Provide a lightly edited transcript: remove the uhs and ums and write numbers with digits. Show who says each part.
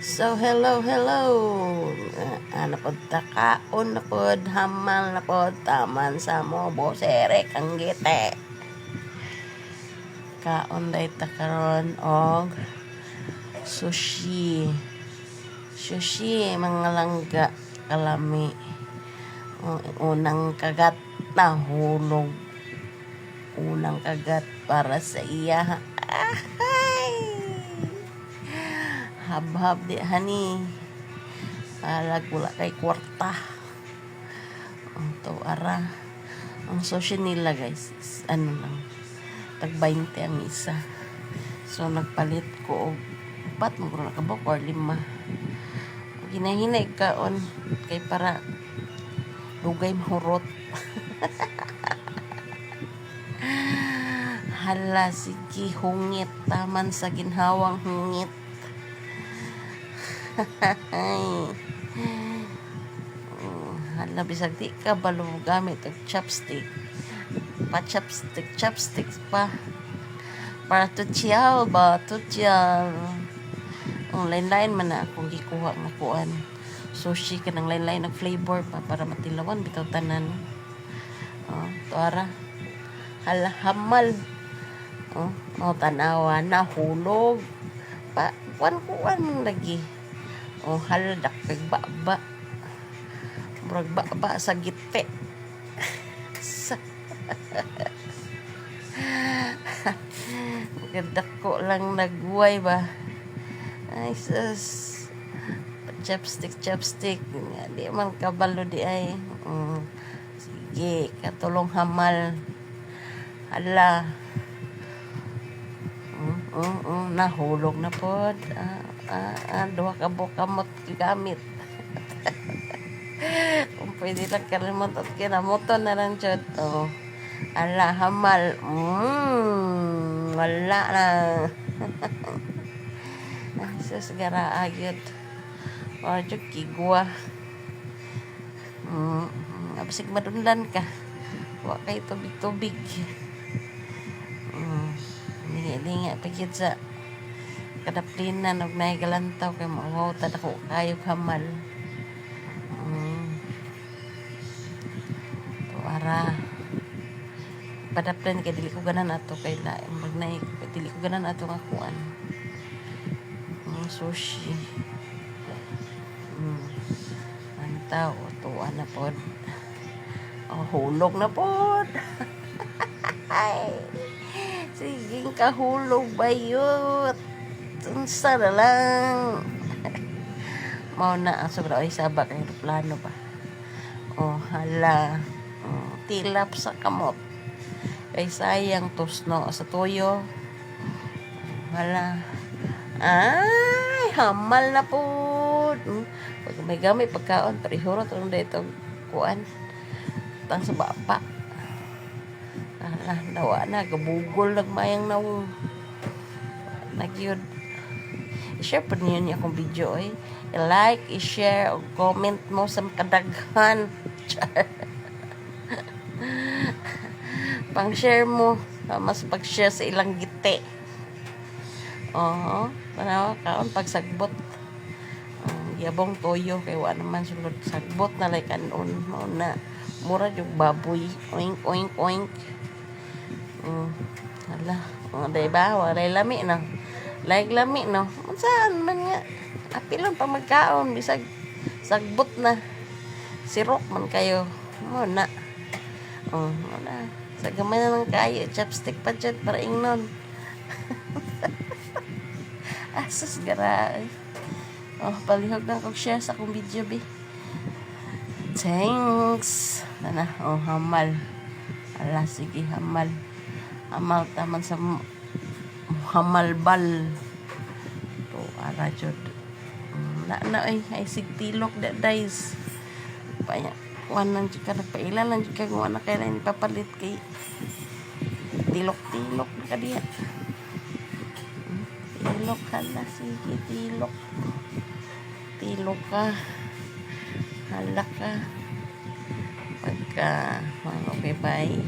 Speaker 1: So, hello. Ano pod takaon na pod, hamal na pod, taman sa mo, bosere, kang gite. Kaon day takaron og sushi. Sushi, mga langga, kalami. Unang kagat na hulog. Unang kagat para sa iya. Habhab di hani. Alag wala kay kwarta. Ara. Ang sushi nila guys is, ano lang, tag 20 ang isa. So nagpalit ko og 4 mo na kabok or 5. Ginahinay kaon kay para dugay mahurot. Hala, sige, hungit. Taman sa ginhawang hungit. Hala, bisag di ka balo gamit og chopstick. Chopsticks pa. Para tutsyaw ba? Tutsyaw. Ang lain-lain man na akong gikuha nga kuan. Sushi ka ng lain-lain ng flavor pa para matilawan bitaw tanan. Tuara. Hala, hamal. Tanawa na hulog. Kuan lagi. Hala, dakpeg baba. Murag baba sa gite. Magandako lang nagway ba. Ay sus. Chopstick. Di man kabalo di ay. Sige, katulong hamal. Hala. Nahulog na pod. Duha ka bukamot gamit. Kung pwede lang kalimot at kinamoto na lang dyan. Ala, hamal. Wala na. Sus, gara agad. Wala kigwa. Abisig madunlan ka. Huwag kayo tubig-tubig. Linga-linga pagkit sa kadaplinan og naigalantaw kay mawawtad ako kayog hamal. Tuara. Padaplan kay dili ko ganan ato kay lain magnay dili ko ganan ato nga kuan. Sushi. Antaw tuwa na pod. Hulog na pod. Sige kahulog bayot. Unsa na lang. Mao na ang sobra ay sabak ang plano ba. Hala. Tilap sa kamot. Kay sayang tusno sa tuyo. Hala. Ay, hamal na po. Pag may gamay pagkaon, parihurot ang dito kuan. Tang sa bapa. Hala, dawa na. Gabugol nagmayang na. Nagyod. I-share po niyo akong video eh. I-like, i-share, o comment mo sa kadaghan. Pang-share mo. Mas pag-share sa ilang gite. Panawa kaon pagsagbot. Yabong toyo kay wa naman sulod sagbot na like kanon mao na mura jug baboy oink. Hala, diba? Walay lami no. Like lami no. Saan man nga apilon pa magkaon bisag sagbot na. Sirok man kayo. Mo na. Wala. Sa gamay na lang kayo, chopstick pa dyan para ingnon. Asus gara. Palihog na kong share sa akong video be. Thanks. Hamal. Ala, sige, hamal. Hamal taman sa hamalbal. Ara jud. Ay sigtilok da guys. Paya. Wanan jud ka nagpailan lang jud ka kung ana kay lain papalit kay tilok ka diya. Tilok hala, sige tilok ka hala ka pagka okay bye.